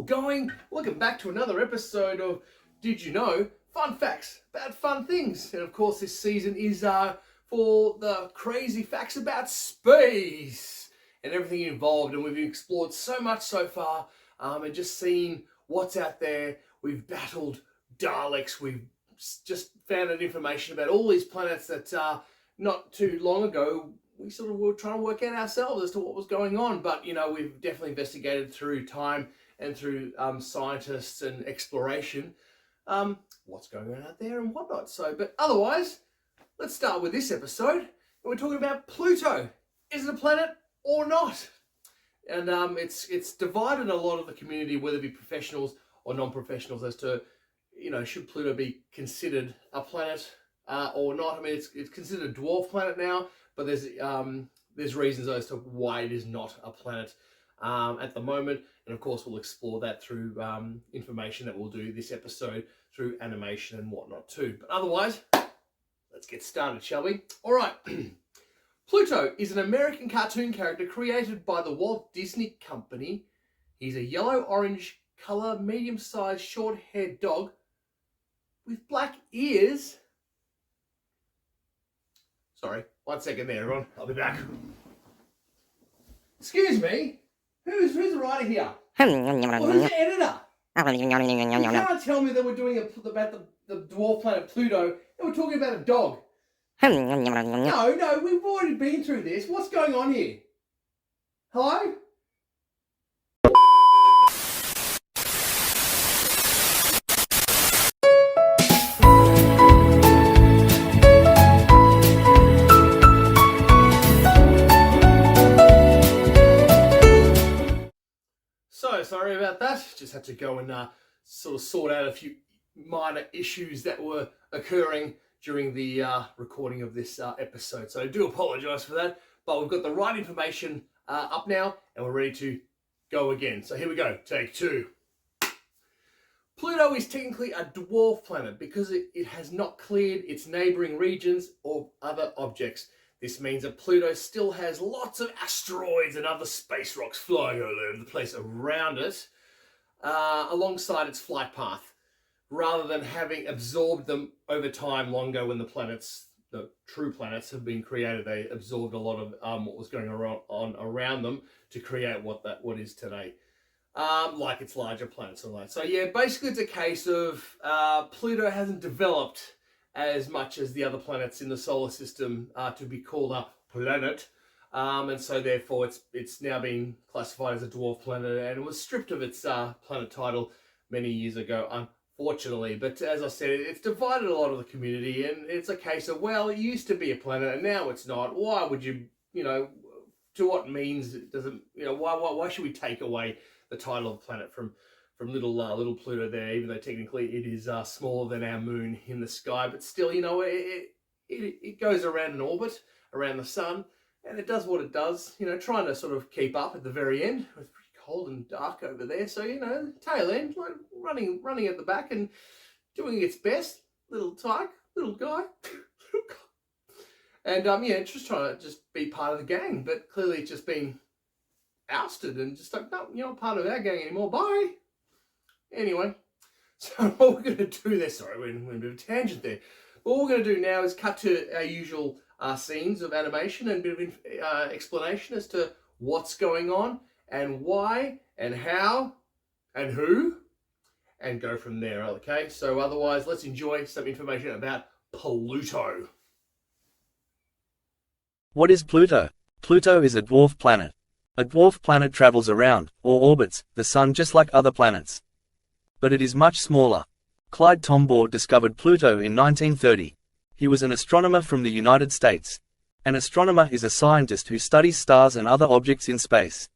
going? Welcome back to another episode of Did You Know? Fun facts about fun things. And of course this season is for the crazy facts about space and everything involved. And we've explored so much so far and just seen what's out there. We've battled Daleks. We've just found out information about all these planets that not too long ago we sort of were trying to work out ourselves as to what was going on. But, you know, we've definitely investigated through time and through scientists and exploration what's going on out there and whatnot. So, but otherwise, let's start with this episode. And we're talking about Pluto. Is it a planet or not? And it's divided a lot of the community, whether it be professionals or non-professionals, as to, you know, should Pluto be considered a planet or not. I mean, it's considered a dwarf planet now, but there's reasons as to why it is not a planet at the moment. And of course, we'll explore that through information that we'll do this episode through animation and whatnot too. But otherwise, let's get started, shall we? All right. Pluto is an American cartoon character created by the Walt Disney Company. He's a yellow-orange color, medium-sized, short-haired dog with black ears. Sorry, 1 second there, everyone. I'll be back. Excuse me. Who's the writer here? Or who's the editor? You can't tell me that we're doing about the dwarf planet Pluto and we're talking about a dog. No, we've already been through this. What's going on here? Hello? So sorry about that. Just had to go and sort of sort out a few minor issues that were occurring during the recording of this episode. So I do apologise for that, but we've got the right information up now and we're ready to go again. So here we go, take two. Pluto is technically a dwarf planet because it has not cleared its neighbouring regions or other objects. This means that Pluto still has lots of asteroids and other space rocks flying all over the place around it, alongside its flight path, rather than having absorbed them over time long ago when the true planets have been created. They absorbed a lot of what was going on around them to create what is today, like its larger planets and that. So yeah, basically it's a case of Pluto hasn't developed as much as the other planets in the solar system to be called a planet, and so therefore it's now been classified as a dwarf planet, and it was stripped of its planet title many years ago, unfortunately. But as I said, it's divided a lot of the community, and it's a case of, well, it used to be a planet and now it's not. Why would you, to what means does it, why should we take away the title of planet from little Pluto there, even though technically it is smaller than our moon in the sky, but still, it goes around an orbit around the sun, and it does what it does, trying to sort of keep up at the very end. It's pretty cold and dark over there, so, tail end, like running at the back and doing its best, little guy. And, just trying to be part of the gang, but clearly it's just been ousted and just like, no, you're not part of our gang anymore, bye. Anyway, so what we're going to do there, sorry, we're in a bit of a tangent there. But what we're going to do now is cut to our usual scenes of animation and a bit of explanation as to what's going on and why and how and who, and go from there, okay? So otherwise, let's enjoy some information about Pluto. What is Pluto? Pluto is a dwarf planet. A dwarf planet travels around, or orbits, the Sun just like other planets. But it is much smaller. Clyde Tombaugh discovered Pluto in 1930. He was an astronomer from the United States. An astronomer is a scientist who studies stars and other objects in space.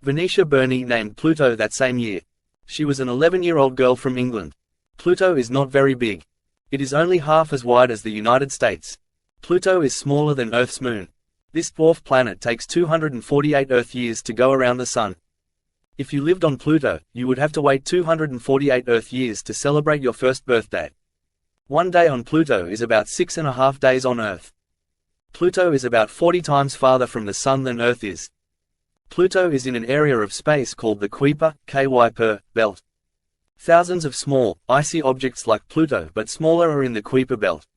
Venetia Burney named Pluto that same year. She was an 11-year-old girl from England. Pluto is not very big. It is only half as wide as the United States. Pluto is smaller than Earth's moon. This dwarf planet takes 248 Earth years to go around the Sun. If you lived on Pluto, you would have to wait 248 Earth years to celebrate your first birthday. One day on Pluto is about 6.5 days on Earth. Pluto is about 40 times farther from the Sun than Earth is. Pluto is in an area of space called the Kuiper belt. Thousands of small, icy objects like Pluto but smaller are in the Kuiper belt.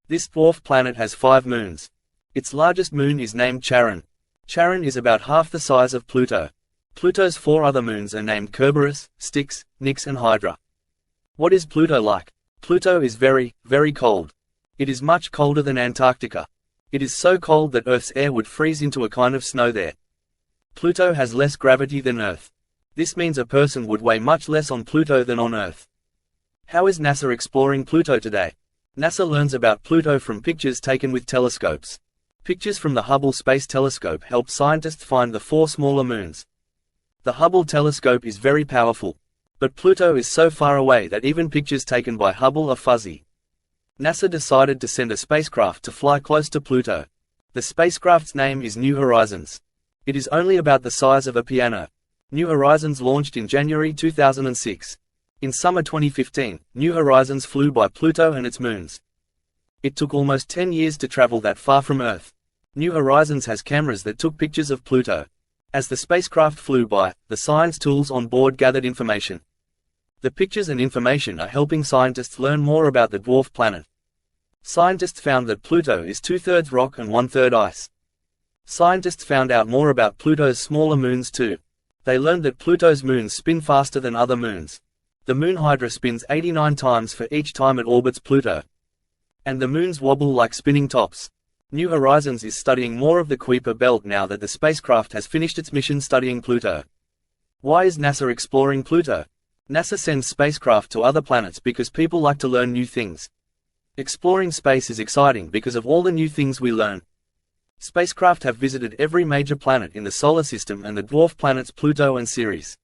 This dwarf planet has 5 moons. Its largest moon is named Charon. Charon is about half the size of Pluto. Pluto's 4 other moons are named Kerberos, Styx, Nix and Hydra. What is Pluto like? Pluto is very, very cold. It is much colder than Antarctica. It is so cold that Earth's air would freeze into a kind of snow there. Pluto has less gravity than Earth. This means a person would weigh much less on Pluto than on Earth. How is NASA exploring Pluto today? NASA learns about Pluto from pictures taken with telescopes. Pictures from the Hubble Space Telescope help scientists find the 4 smaller moons. The Hubble telescope is very powerful. But Pluto is so far away that even pictures taken by Hubble are fuzzy. NASA decided to send a spacecraft to fly close to Pluto. The spacecraft's name is New Horizons. It is only about the size of a piano. New Horizons launched in January 2006. In summer 2015, New Horizons flew by Pluto and its moons. It took almost 10 years to travel that far from Earth. New Horizons has cameras that took pictures of Pluto. As the spacecraft flew by, the science tools on board gathered information. The pictures and information are helping scientists learn more about the dwarf planet. Scientists found that Pluto is 2/3 rock and 1/3 ice. Scientists found out more about Pluto's smaller moons too. They learned that Pluto's moons spin faster than other moons. The moon Hydra spins 89 times for each time it orbits Pluto. And the moons wobble like spinning tops. New Horizons is studying more of the Kuiper belt now that the spacecraft has finished its mission studying Pluto. Why is NASA exploring Pluto? NASA sends spacecraft to other planets because people like to learn new things. Exploring space is exciting because of all the new things we learn. Spacecraft have visited every major planet in the solar system and the dwarf planets Pluto and Ceres.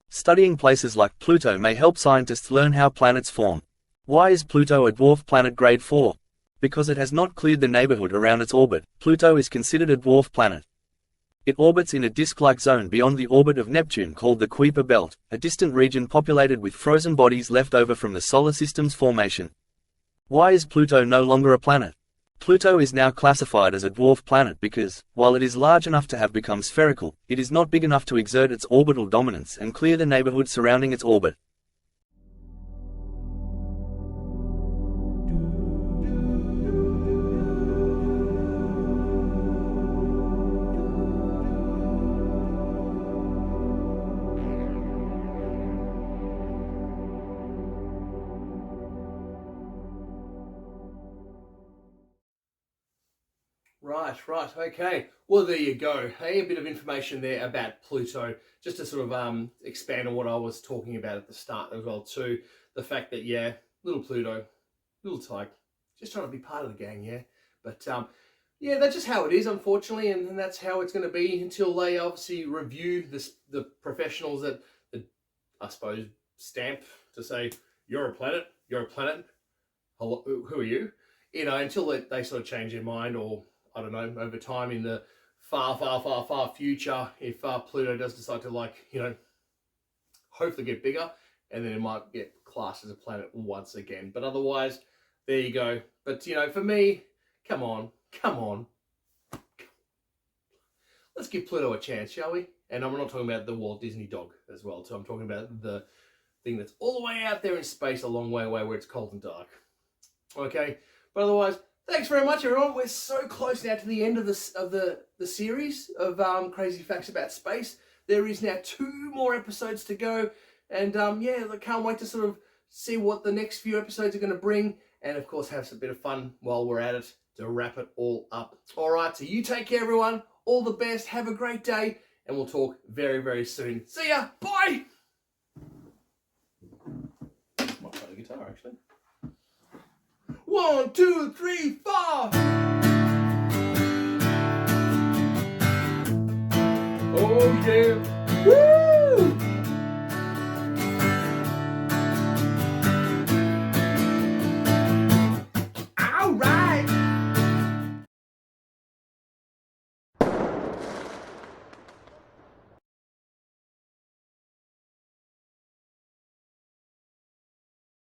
Studying places like Pluto may help scientists learn how planets form. Why is Pluto a dwarf planet grade 4? Because it has not cleared the neighborhood around its orbit, Pluto is considered a dwarf planet. It orbits in a disk-like zone beyond the orbit of Neptune called the Kuiper belt, a distant region populated with frozen bodies left over from the solar system's formation. Why is Pluto no longer a planet? Pluto is now classified as a dwarf planet because, while it is large enough to have become spherical, it is not big enough to exert its orbital dominance and clear the neighborhood surrounding its orbit. Right, okay. Well, there you go. Hey, a bit of information there about Pluto, just to sort of expand on what I was talking about at the start as well too. The fact that, yeah, little Pluto, little tyke, just trying to be part of the gang, yeah. But yeah, that's just how it is, unfortunately, and that's how it's going to be until they obviously review the professionals that I suppose stamp to say you're a planet. Hello, who are you? You know, until they sort of change their mind, or I don't know, over time in the far future, if Pluto does decide to, like, you know, hopefully get bigger, and then it might get classed as a planet once again. But otherwise, there you go. But, you know, for me, come on. Let's give Pluto a chance, shall we? And I'm not talking about the Walt Disney dog as well. So I'm talking about the thing that's all the way out there in space, a long way away where it's cold and dark. Okay, but otherwise, thanks very much, everyone. We're so close now to the end of the series of crazy facts about space. There is now 2 more episodes to go, and yeah, I can't wait to sort of see what the next few episodes are going to bring, and of course have a bit of fun while we're at it to wrap it all up. All right, so you take care, everyone. All the best. Have a great day, and we'll talk very soon. See ya. Bye. Might play the guitar actually. 1, 2, 3, 4. Oh yeah. Woo!